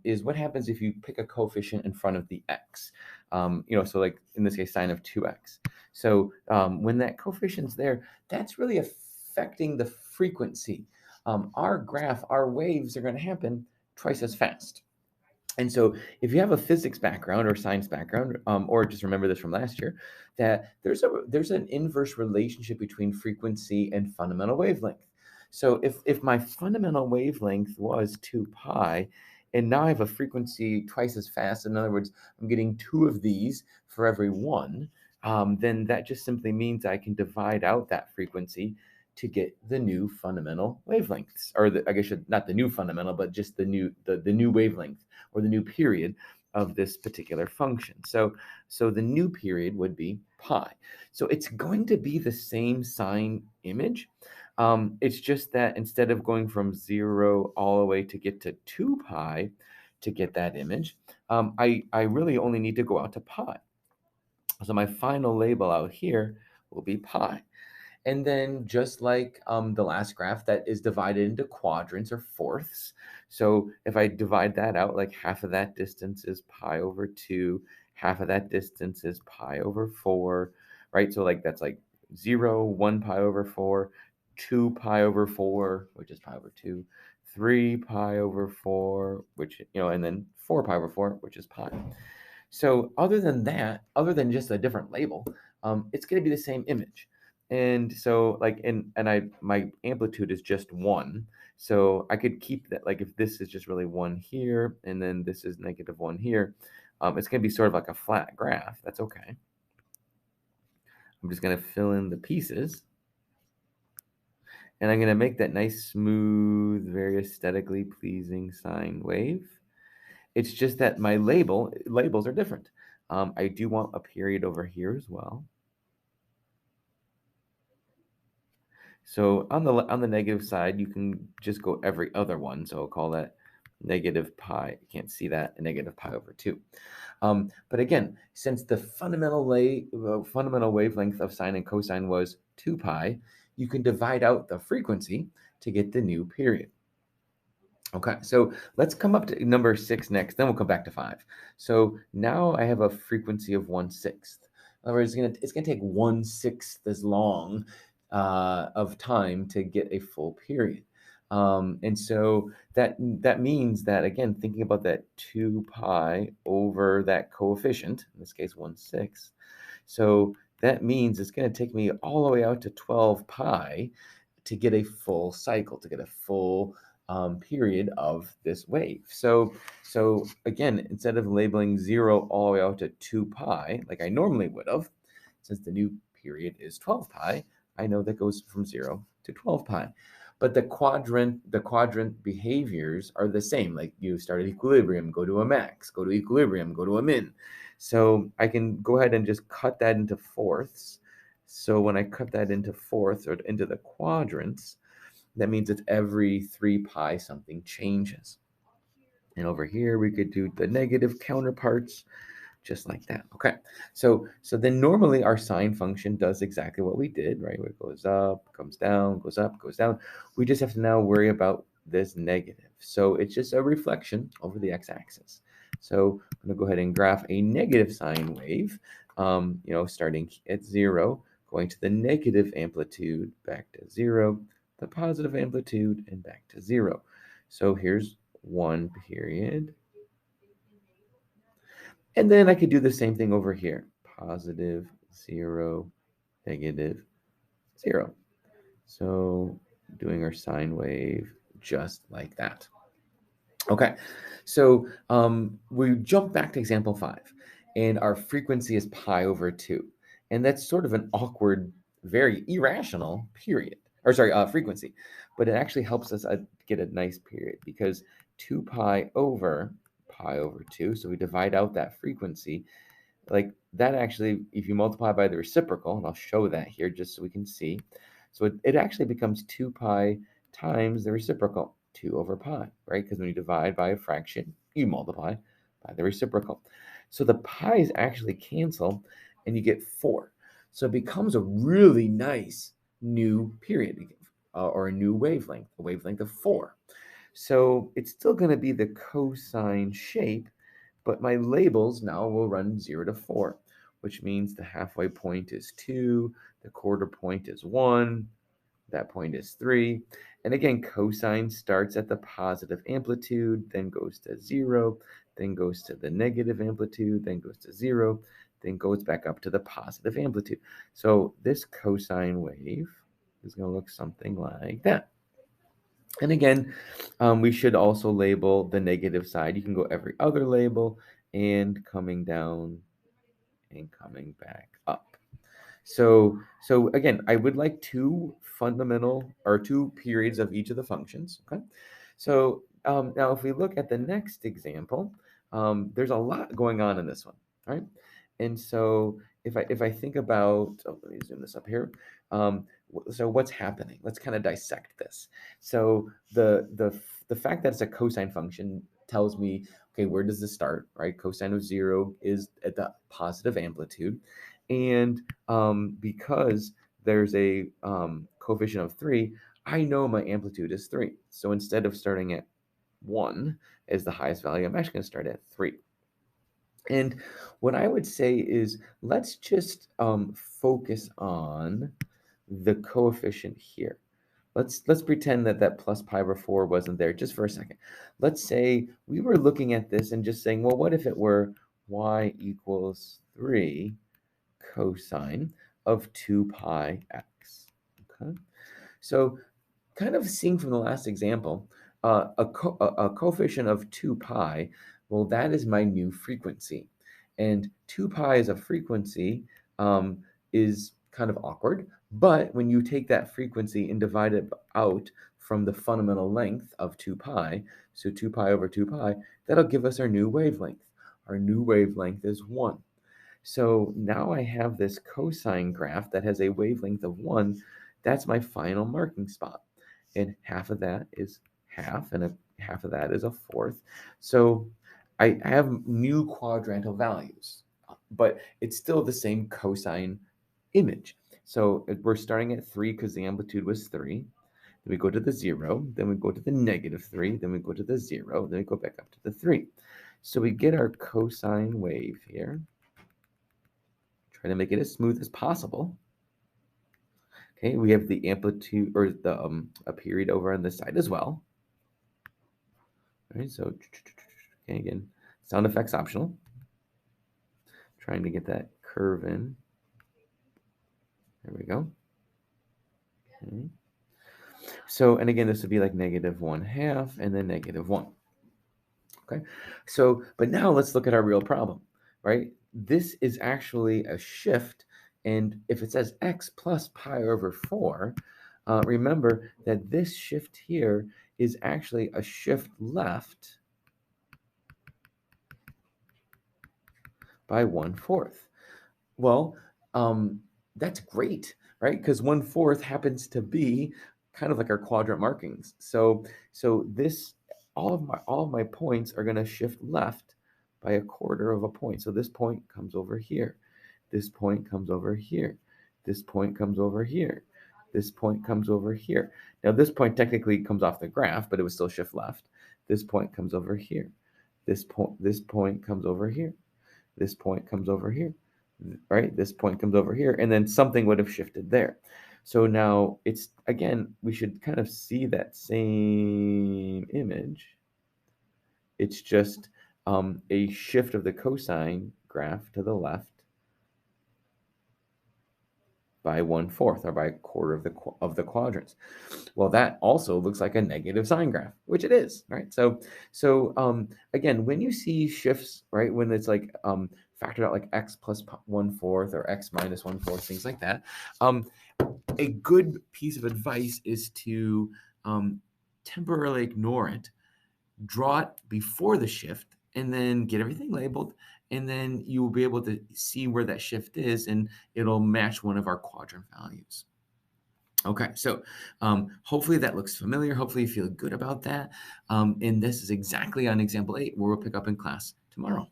is what happens if you pick a coefficient in front of the x. So like in this case, sine of 2x. So when that coefficient's there, that's really affecting the frequency. Our graph, our waves are going to happen twice as fast. And so if you have a physics background or science background, or just remember this from last year, that there's an inverse relationship between frequency and fundamental wavelength. So if my fundamental wavelength was 2 pi, and now I have a frequency twice as fast, in other words, I'm getting 2 of these for every one, then that just simply means I can divide out that frequency to get the new fundamental wavelengths, or I guess not the new fundamental, but just the new wavelength or the new period of this particular function. So the new period would be pi. So it's going to be the same sine image. It's just that instead of going from 0 all the way to get to 2 pi to get that image, I really only need to go out to pi. So my final label out here will be pi. And then just like the last graph, that is divided into quadrants or fourths. So if I divide that out, like half of that distance is pi over 2, half of that distance is pi over 4, right? So like that's like 0, 1 pi over 4, 2 pi over 4, which is pi over 2, 3 pi over 4, which, and then 4 pi over 4, which is pi. So other than that, other than just a different label, it's going to be the same image. And so like, and my amplitude is just 1. So I could keep that, like if this is just really 1 here, and then this is -1 here, it's going to be sort of like a flat graph. That's okay. I'm just going to fill in the pieces. And I'm going to make that nice, smooth, very aesthetically pleasing sine wave. It's just that my labels are different. I do want a period over here as well. So on the negative side, you can just go every other one. So I'll call that negative pi. You can't see that, a negative pi over 2. But again, since the fundamental wavelength of sine and cosine was 2 pi, you can divide out the frequency to get the new period. Okay, so let's come up to number 6 next, then we'll come back to 5. So now I have a frequency of 1/6. In other words, it's gonna take 1/6 as long of time to get a full period. And so that means that, again, thinking about that 2 pi over that coefficient, in this case 1/6, so that means it's going to take me all the way out to 12 pi to get a full cycle, to get a full period of this wave. So again, instead of labeling 0 all the way out to 2 pi, like I normally would have, since the new period is 12 pi, I know that goes from 0 to 12 pi. But the quadrant behaviors are the same. Like you start at equilibrium, go to a max, go to equilibrium, go to a min. So I can go ahead and just cut that into fourths. So when I cut that into fourths or into the quadrants, that means it's every 3 pi something changes. And over here, we could do the negative counterparts, just like that. Okay, so then normally our sine function does exactly what we did, right? It goes up, comes down, goes up, goes down. We just have to now worry about this negative. So it's just a reflection over the x-axis. So I'm going to go ahead and graph a negative sine wave, starting at 0, going to the negative amplitude, back to 0, the positive amplitude, and back to 0. So here's 1 period. And then I could do the same thing over here. Positive, 0, negative, 0. So doing our sine wave just like that. Okay, so we jump back to example 5, and our frequency is pi over 2. And that's sort of an awkward, very irrational frequency. But it actually helps us get a nice period, because 2 pi over 2, so we divide out that frequency, like that actually, if you multiply by the reciprocal, and I'll show that here just so we can see, so it actually becomes 2 pi times the reciprocal, 2 over pi, right? Because when you divide by a fraction, you multiply by the reciprocal. So the pi's actually cancel, and you get 4. So it becomes a really nice new period, or a new wavelength, a wavelength of 4. So it's still going to be the cosine shape, but my labels now will run 0 to 4, which means the halfway point is 2, the quarter point is 1, that point is 3. And again, cosine starts at the positive amplitude, then goes to 0, then goes to the negative amplitude, then goes to 0, then goes back up to the positive amplitude. So this cosine wave is going to look something like that. And again, we should also label the negative side. You can go every other label and coming down and coming back up. So again, I would like two fundamental or two periods of each of the functions. Okay. So now if we look at the next example, there's a lot going on in this one, right? And so if I think about, let me zoom this up here. So what's happening? Let's kind of dissect this. So the fact that it's a cosine function tells me, okay, where does this start, right? Cosine of 0 is at the positive amplitude. And because there's a coefficient of 3, I know my amplitude is 3. So instead of starting at 1 as the highest value, I'm actually going to start at 3. And what I would say is let's just focus on the coefficient here. Let's pretend that that plus pi over 4 wasn't there just for a second. Let's say we were looking at this and just saying, well, what if it were y equals 3 cosine of 2 pi x? Okay. So kind of seeing from the last example, a coefficient of 2 pi, well, that is my new frequency. And 2 pi as a frequency is kind of awkward, but when you take that frequency and divide it out from the fundamental length of 2 pi, so 2 pi over 2 pi, that'll give us our new wavelength. Our new wavelength is 1. So now I have this cosine graph that has a wavelength of 1. That's my final marking spot. And half of that is half, and half of that is a fourth. So I have new quadrantal values, but it's still the same cosine image. So we're starting at 3 because the amplitude was 3. Then we go to the 0, then we go to the negative 3, then we go to the 0, then we go back up to the 3. So we get our cosine wave here. Try to make it as smooth as possible. Okay, we have the amplitude or the a period over on this side as well. All right, so okay, again, sound effects optional. Trying to get that curve in. There we go. Okay. So, and again, this would be like -1/2 and then -1. Okay, so, but now let's look at our real problem, right? This is actually a shift, and if it says x plus pi over 4, remember that this shift here is actually a shift left by 1/4. Well, that's great, right? Because 1/4 happens to be kind of like our quadrant markings. So this all of my points are going to shift left by a quarter of a point. So this point comes over here. This point comes over here. This point comes over here. This point comes over here. Now this point technically comes off the graph, but it would still shift left. This point comes over here. This point comes over here. This point comes over here, right? This point comes over here, and then something would have shifted there. So now it's, again, we should kind of see that same image. It's just a shift of the cosine graph to the left by 1/4 or by a quarter of the quadrants. Well, that also looks like a negative sine graph, which it is, right? So again, when you see shifts, right, when it's like factored out like x plus 1/4 or x minus 1/4, things like that, a good piece of advice is to temporarily ignore it, draw it before the shift, and then get everything labeled, and then you will be able to see where that shift is, and it'll match one of our quadrant values. Okay, so hopefully that looks familiar. Hopefully you feel good about that. And this is exactly on example 8, where we'll pick up in class tomorrow.